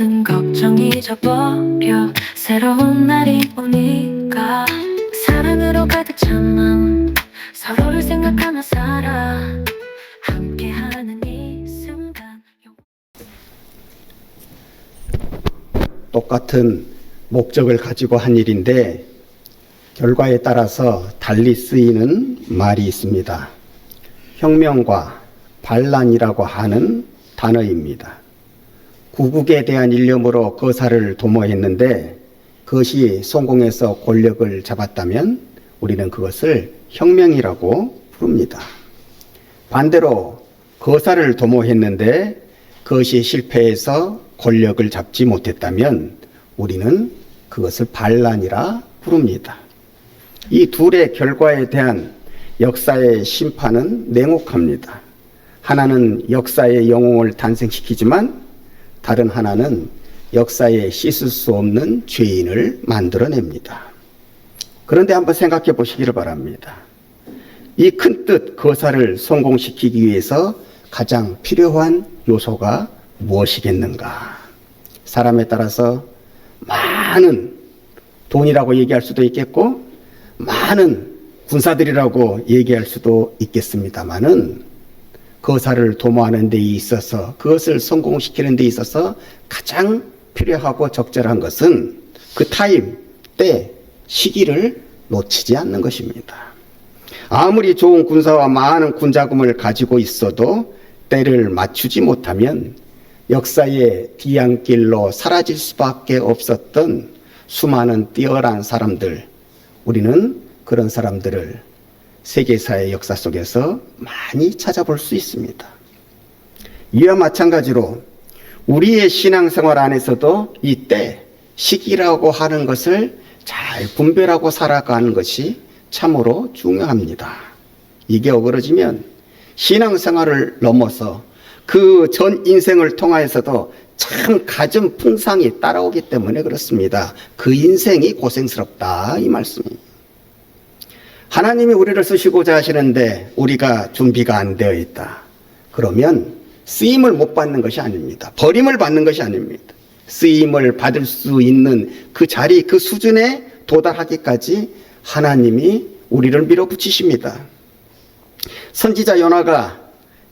모든 걱정 잊어버려 새로운 날이 오니까 사랑으로 가득 찬 마음 서로를 생각하며 살아 함께하는 이 순간. 똑같은 목적을 가지고 한 일인데 결과에 따라서 달리 쓰이는 말이 있습니다. 혁명과 반란이라고 하는 단어입니다. 구국에 대한 일념으로 거사를 도모했는데 그것이 성공해서 권력을 잡았다면 우리는 그것을 혁명이라고 부릅니다. 반대로 거사를 도모했는데 그것이 실패해서 권력을 잡지 못했다면 우리는 그것을 반란이라 부릅니다. 이 둘의 결과에 대한 역사의 심판은 냉혹합니다. 하나는 역사의 영웅을 탄생시키지만 다른 하나는 역사에 씻을 수 없는 죄인을 만들어냅니다. 그런데 한번 생각해 보시기를 바랍니다. 이 큰 뜻 거사를 성공시키기 위해서 가장 필요한 요소가 무엇이겠는가? 사람에 따라서 많은 돈이라고 얘기할 수도 있겠고 많은 군사들이라고 얘기할 수도 있겠습니다만은 거사를 도모하는 데 있어서 그것을 성공시키는 데 있어서 가장 필요하고 적절한 것은 그 타임, 때, 시기를 놓치지 않는 것입니다. 아무리 좋은 군사와 많은 군자금을 가지고 있어도 때를 맞추지 못하면 역사의 뒤안길로 사라질 수밖에 없었던 수많은 뛰어난 사람들, 우리는 그런 사람들을 세계사의 역사 속에서 많이 찾아볼 수 있습니다. 이와 마찬가지로 우리의 신앙생활 안에서도 이 때, 시기라고 하는 것을 잘 분별하고 살아가는 것이 참으로 중요합니다. 이게 어그러지면 신앙생활을 넘어서 그 전 인생을 통하여서도 참 갖은 풍상이 따라오기 때문에 그렇습니다. 그 인생이 고생스럽다 이 말씀입니다. 하나님이 우리를 쓰시고자 하시는데 우리가 준비가 안 되어 있다. 그러면 쓰임을 못 받는 것이 아닙니다. 버림을 받는 것이 아닙니다. 쓰임을 받을 수 있는 그 자리, 그 수준에 도달하기까지 하나님이 우리를 밀어붙이십니다. 선지자 요나가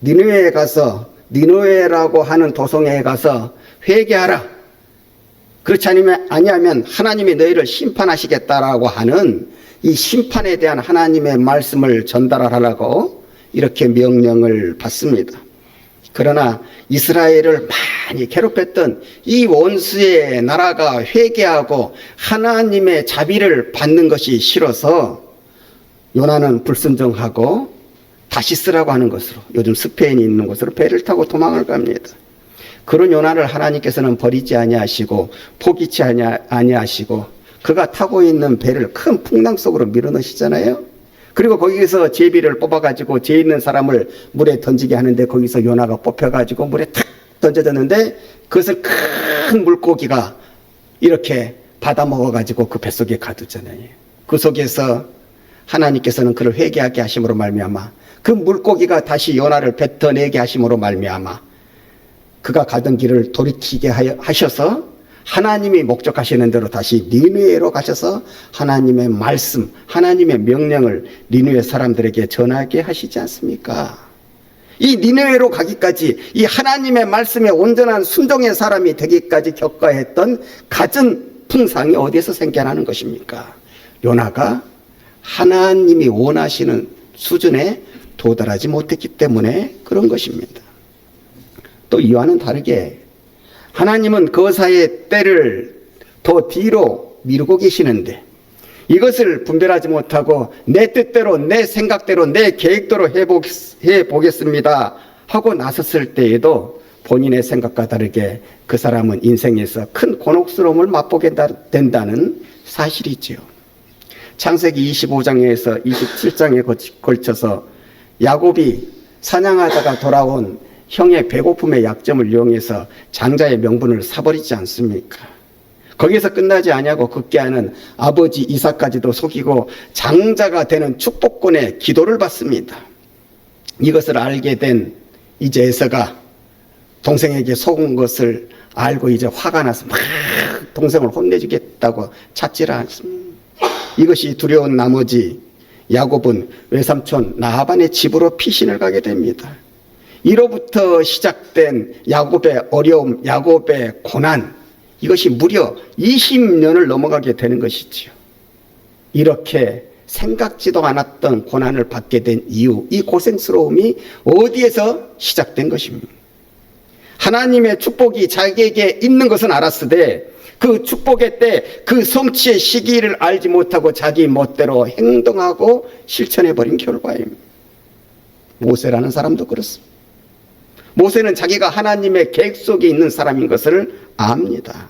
니느웨에 가서 니느웨라고 하는 도성에 가서 회개하라. 그렇지 아니하면 하나님이 너희를 심판하시겠다라고 하는 이 심판에 대한 하나님의 말씀을 전달하라고 이렇게 명령을 받습니다. 그러나 이스라엘을 많이 괴롭혔던 이 원수의 나라가 회개하고 하나님의 자비를 받는 것이 싫어서 요나는 불순종하고 다시 쓰라고 하는 것으로 요즘 스페인이 있는 곳으로 배를 타고 도망을 갑니다. 그런 요나를 하나님께서는 버리지 아니하시고 포기치 아니하시고 그가 타고 있는 배를 큰 풍랑 속으로 밀어넣으시잖아요. 그리고 거기서 제비를 뽑아가지고 죄 있는 사람을 물에 던지게 하는데 거기서 요나가 뽑혀가지고 물에 탁 던져졌는데 그것을 큰 물고기가 이렇게 받아먹어가지고 그 뱃속에 가두잖아요. 그 속에서 하나님께서는 그를 회개하게 하심으로 말미암아 그 물고기가 다시 요나를 뱉어내게 하심으로 말미암아 그가 가던 길을 돌이키게 하셔서 하나님이 목적하시는 대로 다시 니느웨로 가셔서 하나님의 말씀, 하나님의 명령을 니느웨 사람들에게 전하게 하시지 않습니까? 이 니느웨로 가기까지 이 하나님의 말씀에 온전한 순종의 사람이 되기까지 겪어야 했던 갖은 풍상이 어디에서 생겨나는 것입니까? 요나가 하나님이 원하시는 수준에 도달하지 못했기 때문에 그런 것입니다. 또 이와는 다르게 하나님은 거사의 때를 더 뒤로 미루고 계시는데 이것을 분별하지 못하고 내 뜻대로 내 생각대로 내 계획대로 해보겠습니다 하고 나섰을 때에도 본인의 생각과 다르게 그 사람은 인생에서 큰 곤혹스러움을 맛보게 된다는 사실이지요. 창세기 25장에서 27장에 걸쳐서 야곱이 사냥하다가 돌아온 형의 배고픔의 약점을 이용해서 장자의 명분을 사버리지 않습니까? 거기서 끝나지 아니하고 급기야는 아버지 이삭까지도 속이고 장자가 되는 축복권의 기도를 받습니다. 이것을 알게 된 이제 에서가 동생에게 속은 것을 알고 이제 화가 나서 막 동생을 혼내주겠다고 찾지를 않습니다. 이것이 두려운 나머지 야곱은 외삼촌 라반의 집으로 피신을 가게 됩니다. 이로부터 시작된 야곱의 어려움, 야곱의 고난, 이것이 무려 20년을 넘어가게 되는 것이지요. 이렇게 생각지도 않았던 고난을 받게 된 이유, 이 고생스러움이 어디에서 시작된 것입니다. 하나님의 축복이 자기에게 있는 것은 알았으되 그 축복의 때 그 성취의 시기를 알지 못하고 자기 멋대로 행동하고 실천해버린 결과입니다. 모세라는 사람도 그렇습니다. 모세는 자기가 하나님의 계획 속에 있는 사람인 것을 압니다.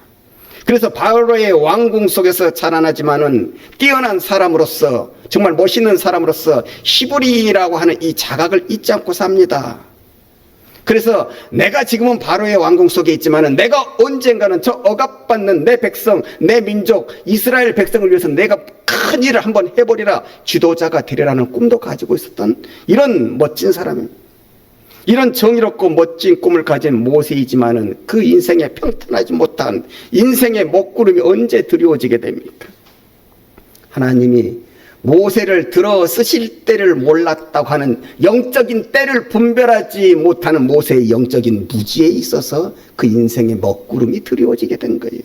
그래서 바로의 왕궁 속에서 자라나지만은 뛰어난 사람으로서, 정말 멋있는 사람으로서 히브리라고 하는 이 자각을 잊지 않고 삽니다. 그래서 내가 지금은 바로의 왕궁 속에 있지만은 내가 언젠가는 저 억압받는 내 백성, 내 민족, 이스라엘 백성을 위해서 내가 큰 일을 한번 해보리라, 지도자가 되리라는 꿈도 가지고 있었던 이런 멋진 사람입니다. 이런 정의롭고 멋진 꿈을 가진 모세이지만은 그 인생에 평탄하지 못한 인생의 먹구름이 언제 드리워지게 됩니까? 하나님이 모세를 들어 쓰실 때를 몰랐다고 하는 영적인 때를 분별하지 못하는 모세의 영적인 무지에 있어서 그 인생의 먹구름이 드리워지게 된 거예요.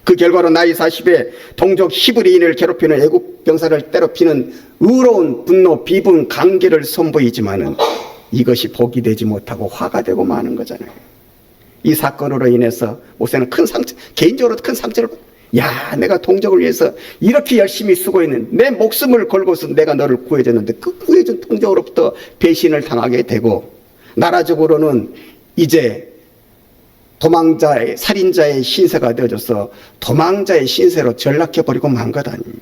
그 결과로 나이 40에 동족 히브리인을 괴롭히는 애국 병사를 때려피는 의로운 분노, 비분, 강계를 선보이지만은 이것이 복이 되지 못하고 화가 되고 마는 거잖아요. 이 사건으로 인해서 모세는 큰 상처, 개인적으로 큰 상처를 받고, 야, 내가 동족을 위해서 이렇게 열심히 쓰고 있는, 내 목숨을 걸고서 내가 너를 구해줬는데 그 구해준 동족으로부터 배신을 당하게 되고, 나라적으로는 이제 도망자의, 살인자의 신세가 되어져서 도망자의 신세로 전락해버리고 만 것 아닙니까?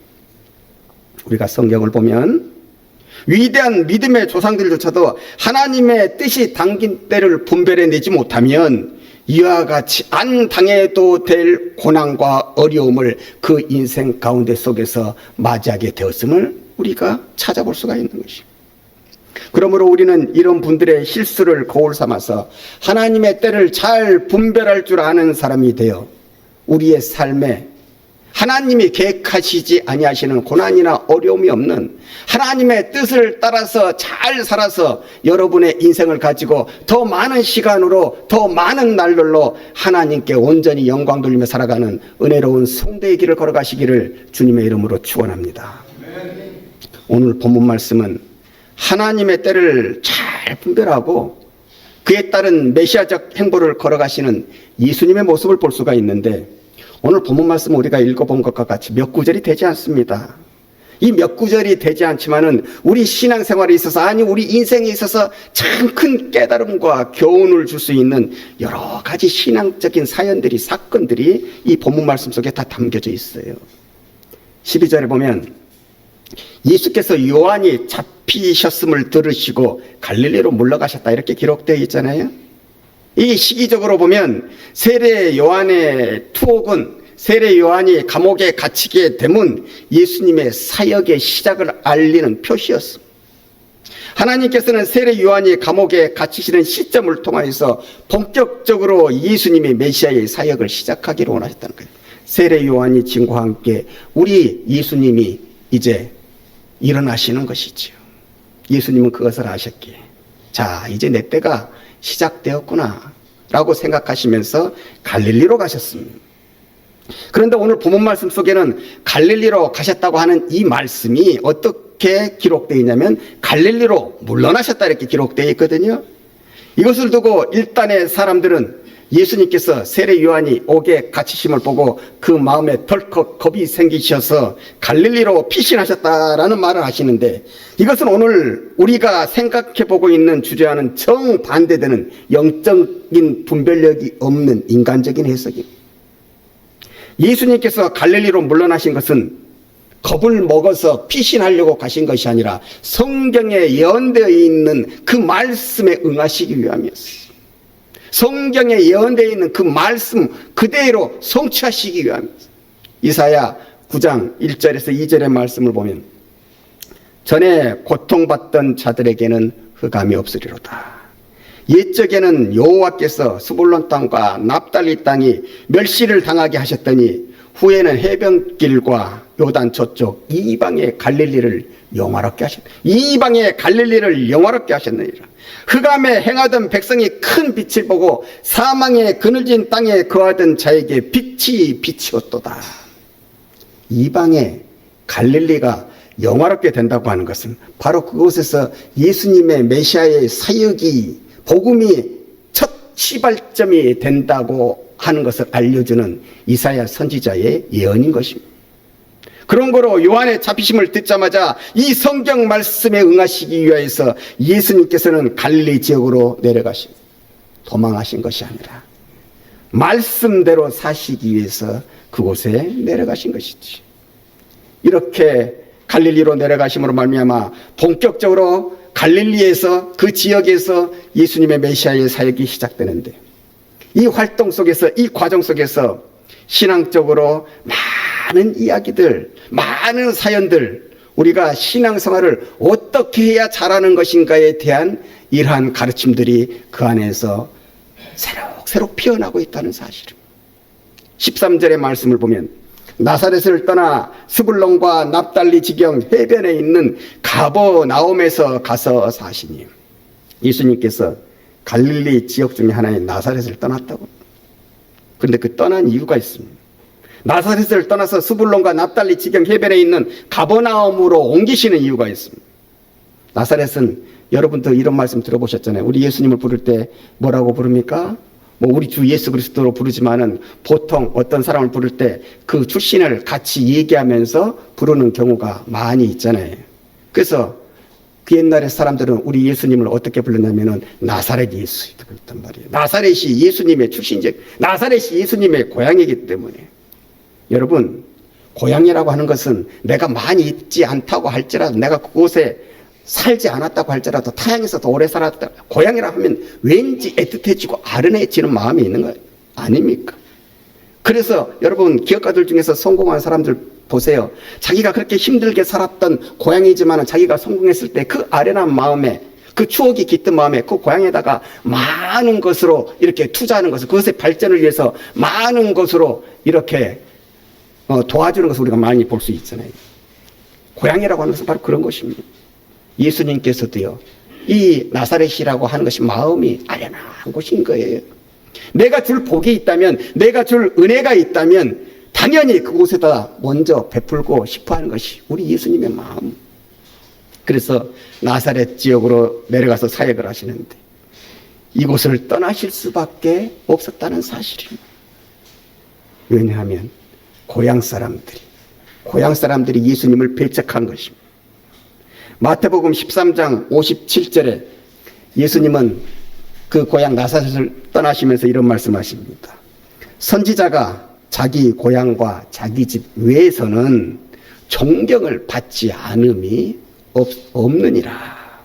우리가 성경을 보면 위대한 믿음의 조상들조차도 하나님의 뜻이 담긴 때를 분별해내지 못하면 이와 같이 안 당해도 될 고난과 어려움을 그 인생 가운데 속에서 맞이하게 되었음을 우리가 찾아볼 수가 있는 것입니다. 그러므로 우리는 이런 분들의 실수를 거울 삼아서 하나님의 때를 잘 분별할 줄 아는 사람이 되어 우리의 삶에 하나님이 계획하시지 아니하시는 고난이나 어려움이 없는 하나님의 뜻을 따라서 잘 살아서 여러분의 인생을 가지고 더 많은 시간으로 더 많은 날들로 하나님께 온전히 영광 돌리며 살아가는 은혜로운 성도의 길을 걸어가시기를 주님의 이름으로 축원합니다. 오늘 본문 말씀은 하나님의 때를 잘 분별하고 그에 따른 메시아적 행보를 걸어가시는 예수님의 모습을 볼 수가 있는데, 오늘 본문 말씀 우리가 읽어본 것과 같이 몇 구절이 되지 않습니다. 이 몇 구절이 되지 않지만은 우리 신앙생활에 있어서, 아니 우리 인생에 있어서 참 큰 깨달음과 교훈을 줄 수 있는 여러 가지 신앙적인 사연들이, 사건들이 이 본문 말씀 속에 다 담겨져 있어요. 12절에 보면 예수께서 요한이 잡히셨음을 들으시고 갈릴리로 물러가셨다, 이렇게 기록되어 있잖아요. 이 시기적으로 보면 세례 요한의 투옥은, 세례 요한이 감옥에 갇히게 되면 예수님의 사역의 시작을 알리는 표시였습니다. 하나님께서는 세례 요한이 감옥에 갇히시는 시점을 통하여서 본격적으로 예수님이 메시아의 사역을 시작하기를 원하셨다는 거예요. 세례 요한이 진과 함께 우리 예수님이 이제 일어나시는 것이지요. 예수님은 그것을 아셨기에, 자, 이제 내 때가 시작되었구나 라고 생각하시면서 갈릴리로 가셨습니다. 그런데 오늘 본문 말씀 속에는 갈릴리로 가셨다고 하는 이 말씀이 어떻게 기록되어 있냐면 갈릴리로 물러나셨다, 이렇게 기록되어 있거든요. 이것을 두고 일단의 사람들은 예수님께서 세례 요한이 옥에 갇히심을 보고 그 마음에 덜컥 겁이 생기셔서 갈릴리로 피신하셨다라는 말을 하시는데, 이것은 오늘 우리가 생각해 보고 있는 주제와는 정반대되는 영적인 분별력이 없는 인간적인 해석입니다. 예수님께서 갈릴리로 물러나신 것은 겁을 먹어서 피신하려고 가신 것이 아니라 성경에 예언되어 있는 그 말씀에 응하시기 위함이었어요. 성경에 예언되어 있는 그 말씀 그대로 성취하시기 위함이었어요. 이사야 9장 1절에서 2절의 말씀을 보면 전에 고통받던 자들에게는 흑암이 없으리로다. 옛적에는 여호와께서 스불론 땅과 납달리 땅이 멸시를 당하게 하셨더니 후에는 해변길과 요단 저쪽 이방의 갈릴리를 영화롭게 하셨다. 이방의 갈릴리를 영화롭게 하셨느니라. 흑암에 행하던 백성이 큰 빛을 보고 사망의 그늘진 땅에 거하던 자에게 빛이 비치었도다. 이방의 갈릴리가 영화롭게 된다고 하는 것은 바로 그곳에서 예수님의 메시아의 사역이 복음이 첫 시발점이 된다고 하는 것을 알려주는 이사야 선지자의 예언인 것입니다. 그런 거로 요한의 잡히심을 듣자마자 이 성경 말씀에 응하시기 위하여서 예수님께서는 갈릴리 지역으로 내려가신, 도망하신 것이 아니라 말씀대로 사시기 위해서 그곳에 내려가신 것이지. 이렇게 갈릴리로 내려가심으로 말미암아 본격적으로 갈릴리에서, 그 지역에서 예수님의 메시아의 사역이 시작되는데, 이 활동 속에서, 이 과정 속에서 신앙적으로 많은 이야기들, 많은 사연들, 우리가 신앙생활을 어떻게 해야 잘하는 것인가에 대한 이러한 가르침들이 그 안에서 새록새록 피어나고 있다는 사실입니다. 13절의 말씀을 보면 나사렛을 떠나 스불론과 납달리 지경 해변에 있는 가버나움에서 가서 사시니, 예수님께서 갈릴리 지역 중에 하나인 나사렛을 떠났다고. 그런데 그 떠난 이유가 있습니다. 나사렛을 떠나서 스불론과 납달리 지경 해변에 있는 가버나움으로 옮기시는 이유가 있습니다. 나사렛은 여러분도 이런 말씀 들어보셨잖아요. 우리 예수님을 부를 때 뭐라고 부릅니까? 뭐 우리 주 예수 그리스도로 부르지만은 보통 어떤 사람을 부를 때 그 출신을 같이 얘기하면서 부르는 경우가 많이 있잖아요. 그래서 그 옛날에 사람들은 우리 예수님을 어떻게 불렀냐면은 나사렛 예수 그랬단 말이에요. 나사렛이 예수님의 출신적, 나사렛이 예수님의 고향이기 때문에. 여러분, 고향이라고 하는 것은 내가 많이 있지 않다고 할지라도, 내가 그곳에 살지 않았다고 할지라도, 타향에서 더 오래 살았다, 고향이라 하면 왠지 애틋해지고 아른해지는 마음이 있는 거예요. 아닙니까? 그래서 여러분, 기업가들 중에서 성공한 사람들 보세요. 자기가 그렇게 힘들게 살았던 고향이지만 자기가 성공했을 때 그 아련한 마음에, 그 추억이 깃든 마음에 그 고향에다가 많은 것으로 이렇게 투자하는 것을, 그것의 발전을 위해서 많은 것으로 이렇게 도와주는 것을 우리가 많이 볼 수 있잖아요. 고향이라고 하는 것은 바로 그런 것입니다. 예수님께서도요, 이 나사렛이라고 하는 것이 마음이 아련한 곳인 거예요. 내가 줄 복이 있다면, 내가 줄 은혜가 있다면 당연히 그곳에다 먼저 베풀고 싶어 하는 것이 우리 예수님의 마음. 그래서 나사렛 지역으로 내려가서 사역을 하시는데 이곳을 떠나실 수밖에 없었다는 사실입니다. 왜냐하면 고향 사람들이 예수님을 배척한 것입니다. 마태복음 13장 57절에 예수님은 그 고향 나사렛을 떠나시면서 이런 말씀하십니다. 선지자가 자기 고향과 자기 집 외에서는 존경을 받지 않음이 없느니라.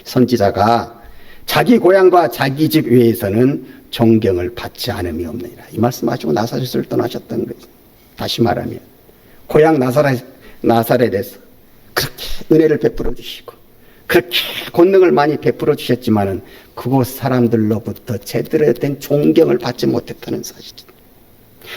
선지자가 자기 고향과 자기 집 외에서는 존경을 받지 않음이 없느니라. 이 말씀하시고 나사렛을 떠나셨던 거죠. 다시 말하면 고향 나사렛에서 그렇게 은혜를 베풀어 주시고 그렇게 권능을 많이 베풀어 주셨지만은 그곳 사람들로부터 제대로 된 존경을 받지 못했다는 사실입니다.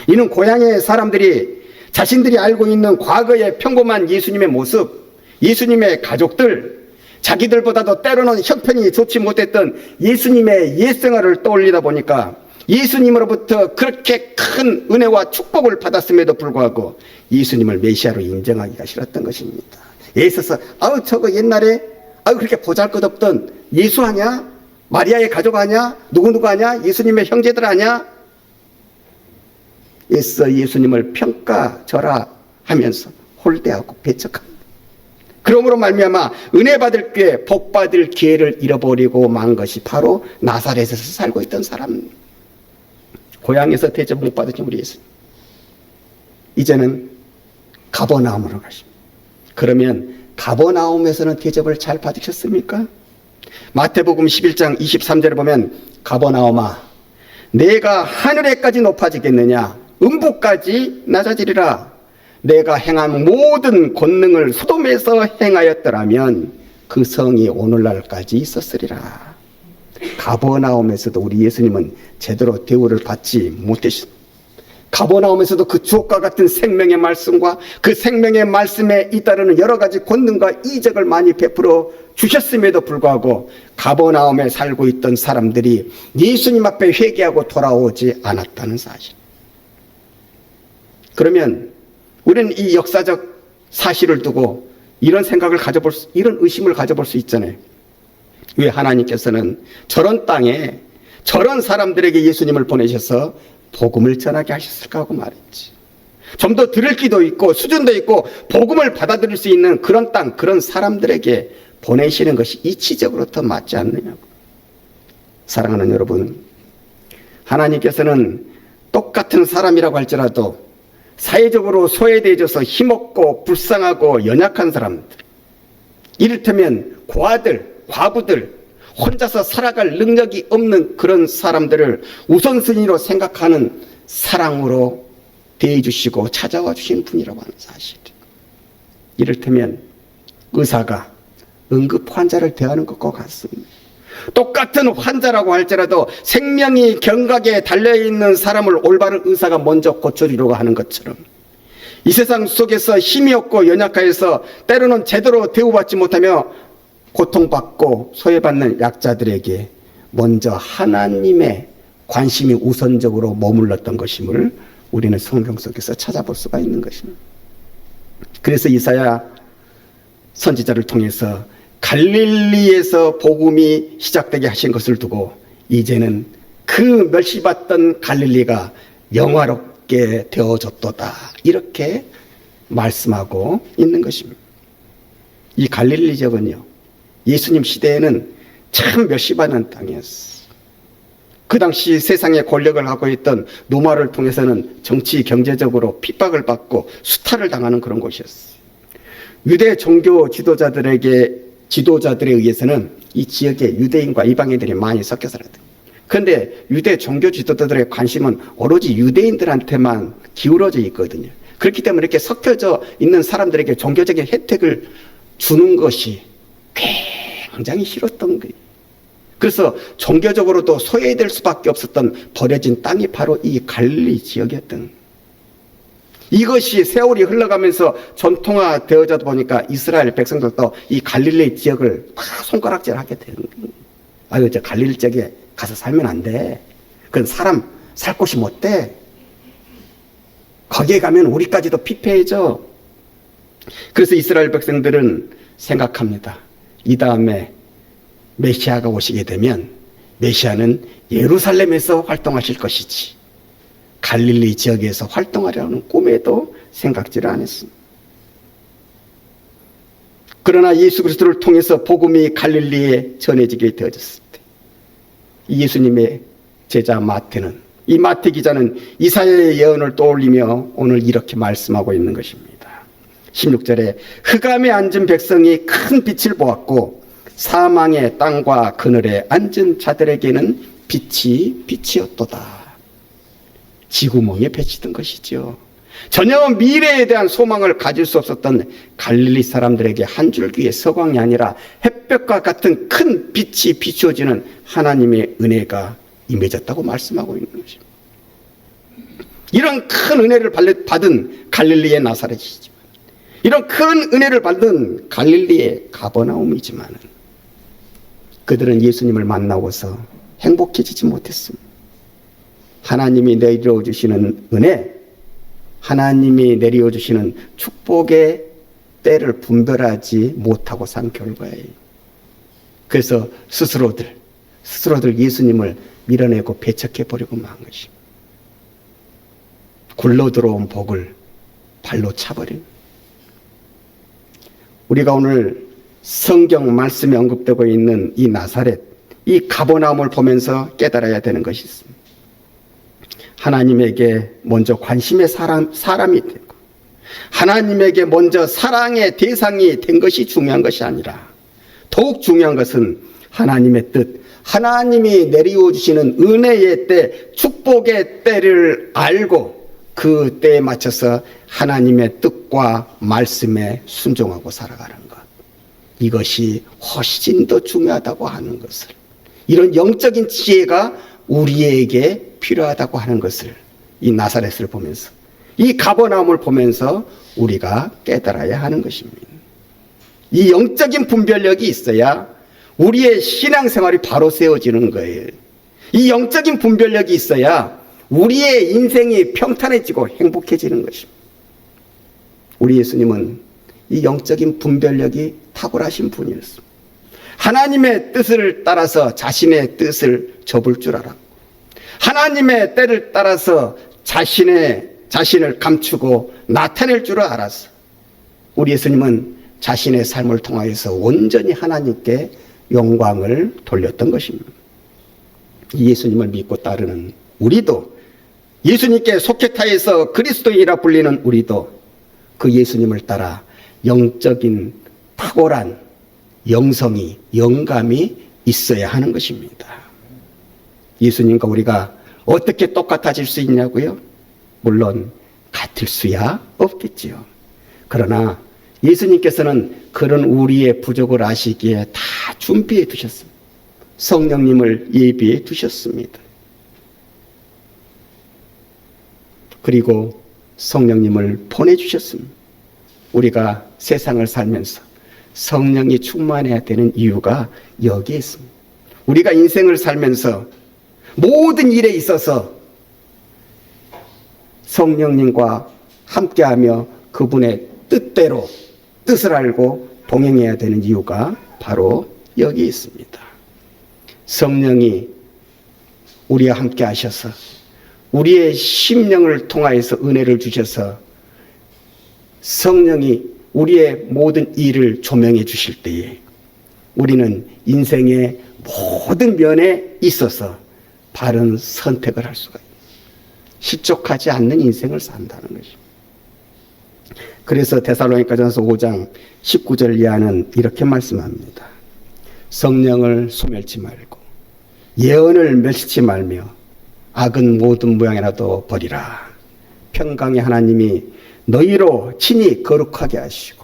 이는 고향의 사람들이 자신들이 알고 있는 과거의 평범한 예수님의 모습, 예수님의 가족들, 자기들보다도 때로는 형편이 좋지 못했던 예수님의 옛생활을 떠올리다 보니까 예수님으로부터 그렇게 큰 은혜와 축복을 받았음에도 불구하고 예수님을 메시아로 인정하기가 싫었던 것입니다. 예에 있어서 저거 옛날에 그렇게 보잘것없던 예수 아냐? 마리아의 가족 아냐? 누구누구 아냐? 예수님의 형제들 아냐? 애써 예수님을 평가절하 하면서 홀대하고 배척합니다. 그러므로 말미암아 은혜 받을 게 복 받을 기회를 잃어버리고 만 것이 바로 나사렛에서 살고 있던 사람. 고향에서 대접 못 받으신 우리 예수님. 이제는 가버나움으로 가십니다. 그러면 가버나움에서는 대접을 잘 받으셨습니까? 마태복음 11장 23절에 보면 가버나움아 내가 하늘에까지 높아지겠느냐 음부까지 낮아지리라. 내가 행한 모든 권능을 소돔에서 행하였더라면 그 성이 오늘날까지 있었으리라. 가버나움에서도 우리 예수님은 제대로 대우를 받지 못하셨습니다. 가버나움에서도 그 주옥과 같은 생명의 말씀과 그 생명의 말씀에 잇따르는 여러 가지 권능과 이적을 많이 베풀어 주셨음에도 불구하고 가버나움에 살고 있던 사람들이 예수님 앞에 회개하고 돌아오지 않았다는 사실. 그러면 우리는 이 역사적 사실을 두고 이런 생각을 이런 의심을 가져볼 수 있잖아요. 왜 하나님께서는 저런 땅에 저런 사람들에게 예수님을 보내셔서 복음을 전하게 하셨을까 하고 말했지. 좀 더 들을 기도 있고 수준도 있고 복음을 받아들일 수 있는 그런 땅, 그런 사람들에게 보내시는 것이 이치적으로 더 맞지 않느냐고. 사랑하는 여러분, 하나님께서는 똑같은 사람이라고 할지라도 사회적으로 소외되어져서 힘없고 불쌍하고 연약한 사람들, 이를테면 고아들, 과부들, 혼자서 살아갈 능력이 없는 그런 사람들을 우선순위로 생각하는 사랑으로 대해주시고 찾아와 주신 분이라고 하는 사실. 이를테면 의사가 응급 환자를 대하는 것과 같습니다. 똑같은 환자라고 할지라도 생명이 경각에 달려있는 사람을 올바른 의사가 먼저 고쳐주려고 하는 것처럼 이 세상 속에서 힘이 없고 연약하여서 때로는 제대로 대우받지 못하며 고통받고 소외받는 약자들에게 먼저 하나님의 관심이 우선적으로 머물렀던 것임을 우리는 성경 속에서 찾아볼 수가 있는 것입니다. 그래서 이사야 선지자를 통해서 갈릴리에서 복음이 시작되게 하신 것을 두고 이제는 그 멸시받던 갈릴리가 영화롭게 되어졌도다, 이렇게 말씀하고 있는 것입니다. 이 갈릴리 지역은요, 예수님 시대에는 참 멸시받는 땅이었어요. 그 당시 세상에 권력을 하고 있던 로마를 통해서는 정치, 경제적으로 핍박을 받고 수탈을 당하는 그런 곳이었어요. 유대 종교 지도자들에 의해서는 이 지역에 유대인과 이방인들이 많이 섞여 살았대요. 그런데 유대 종교 지도자들의 관심은 오로지 유대인들한테만 기울어져 있거든요. 그렇기 때문에 이렇게 섞여져 있는 사람들에게 종교적인 혜택을 주는 것이 굉장히 싫었던 거예요. 그래서 종교적으로도 소외될 수밖에 없었던 버려진 땅이 바로 이 갈릴리 지역이었던 거예요. 이것이 세월이 흘러가면서 전통화되어져 보니까 이스라엘 백성들도 이 갈릴리 지역을 막 손가락질하게 되는 거예요. 아유, 저 갈릴리 지역에 가서 살면 안 돼. 그건 사람 살 곳이 못 돼. 거기에 가면 우리까지도 피폐해져. 그래서 이스라엘 백성들은 생각합니다. 이 다음에 메시아가 오시게 되면 메시아는 예루살렘에서 활동하실 것이지 갈릴리 지역에서 활동하려는 꿈에도 생각지를 않았습니다. 그러나 예수 그리스도를 통해서 복음이 갈릴리에 전해지게 되어졌을 때 예수님의 제자 마태는, 이 마태 기자는 이사야의 예언을 떠올리며 오늘 이렇게 말씀하고 있는 것입니다. 16절에 흑암에 앉은 백성이 큰 빛을 보았고 사망의 땅과 그늘에 앉은 자들에게는 빛이었도다. 지구멍에 비치던 것이죠. 전혀 미래에 대한 소망을 가질 수 없었던 갈릴리 사람들에게 한 줄기의 서광이 아니라 햇볕과 같은 큰 빛이 비추어지는 하나님의 은혜가 임해졌다고 말씀하고 있는 것입니다. 이런 큰 은혜를 받은 갈릴리의 나사렛이지만, 이런 큰 은혜를 받은 갈릴리의 가버나움이지만 그들은 예수님을 만나고서 행복해지지 못했습니다. 하나님이 내려주시는 은혜, 하나님이 내려주시는 축복의 때를 분별하지 못하고 산 결과예요. 그래서 스스로들 예수님을 밀어내고 배척해버리고 만 것입니다. 굴러 들어온 복을 발로 차버린. 우리가 오늘 성경 말씀에 언급되고 있는 이 나사렛, 이 가버나움을 보면서 깨달아야 되는 것이 있습니다. 하나님에게 먼저 관심의 사람이 되고 하나님에게 먼저 사랑의 대상이 된 것이 중요한 것이 아니라 더욱 중요한 것은 하나님의 뜻, 하나님이 내리워 주시는 은혜의 때, 축복의 때를 알고 그 때에 맞춰서 하나님의 뜻과 말씀에 순종하고 살아가는 것, 이것이 훨씬 더 중요하다고 하는 것을 이런 영적인 지혜가 우리에게 필요하다고 하는 것을 이 나사렛을 보면서, 이 가버나움을 보면서 우리가 깨달아야 하는 것입니다. 이 영적인 분별력이 있어야 우리의 신앙생활이 바로 세워지는 거예요. 이 영적인 분별력이 있어야 우리의 인생이 평탄해지고 행복해지는 것입니다. 우리 예수님은 이 영적인 분별력이 탁월하신 분이었습니다. 하나님의 뜻을 따라서 자신의 뜻을 접을 줄 알았고, 하나님의 때를 따라서 자신을 감추고 나타낼 줄 알았어. 우리 예수님은 자신의 삶을 통하여서 온전히 하나님께 영광을 돌렸던 것입니다. 이 예수님을 믿고 따르는 우리도, 예수님께 속해 타여서 그리스도인이라 불리는 우리도 그 예수님을 따라 영적인 탁월한 영성이, 영감이 있어야 하는 것입니다. 예수님과 우리가 어떻게 똑같아질 수 있냐고요? 물론 같을 수야 없겠지요. 그러나 예수님께서는 그런 우리의 부족을 아시기에 다 준비해 두셨습니다. 성령님을 예비해 두셨습니다. 그리고 성령님을 보내주셨습니다. 우리가 세상을 살면서 성령이 충만해야 되는 이유가 여기에 있습니다. 우리가 인생을 살면서 모든 일에 있어서 성령님과 함께하며 그분의 뜻대로 뜻을 알고 동행해야 되는 이유가 바로 여기 있습니다. 성령이 우리와 함께 하셔서 우리의 심령을 통하여서 은혜를 주셔서 성령이 우리의 모든 일을 조명해 주실 때에 우리는 인생의 모든 면에 있어서 바른 선택을 할 수가 있어요. 실족하지 않는 인생을 산다는 것입니다. 그래서 데살로니가전서 5장 19절 이하는 이렇게 말씀합니다. 성령을 소멸치 말고 예언을 멸시치 말며 악은 모든 모양이라도 버리라. 평강의 하나님이 너희로 친히 거룩하게 하시고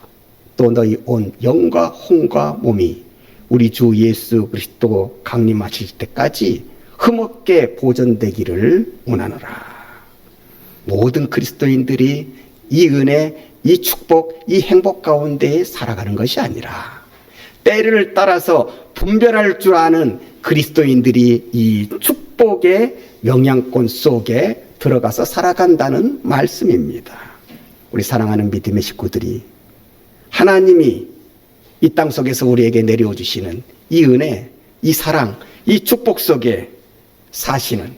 또 너희 온 영과 혼과 몸이 우리 주 예수 그리스도 강림하실 때까지 흠없게 보존되기를 원하노라. 모든 그리스도인들이 이 은혜, 이 축복, 이 행복 가운데 살아가는 것이 아니라 때를 따라서 분별할 줄 아는 그리스도인들이 이 축복의 영향권 속에 들어가서 살아간다는 말씀입니다. 우리 사랑하는 믿음의 식구들이 하나님이 이 땅 속에서 우리에게 내려오 주시는 이 은혜, 이 사랑, 이 축복 속에 사시는,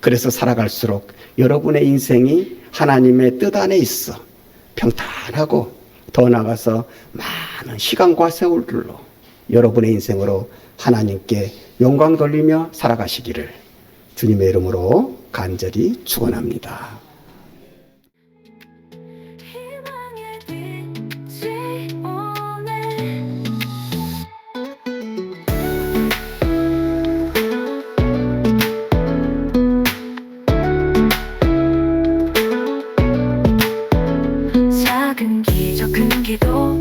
그래서 살아갈수록 여러분의 인생이 하나님의 뜻 안에 있어 평탄하고 더 나아가서 많은 시간과 세월들로 여러분의 인생으로 하나님께 영광 돌리며 살아가시기를 주님의 이름으로 간절히 축원합니다. 작은 기적 큰 기도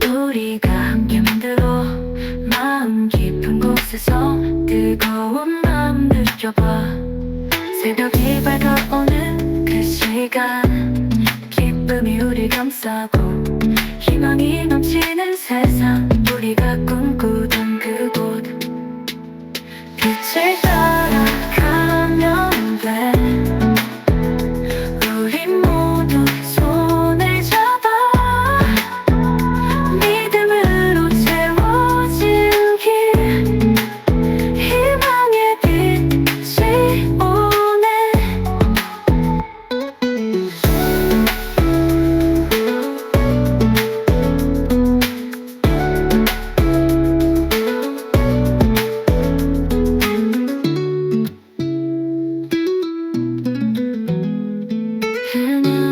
우리가 함께 만들어 마음 깊은 곳에서 뜨거운 마음 느껴봐. 새벽이 밝아오는 그 시간 기쁨이 우리 감싸고 희망이 넘치는 세상 우리가 꿈꾸던 그곳 빛을 따라가면 돼. 우리 모두 손을 잡아 믿음으로 채워진 길 희망의 빛이 오네. 그는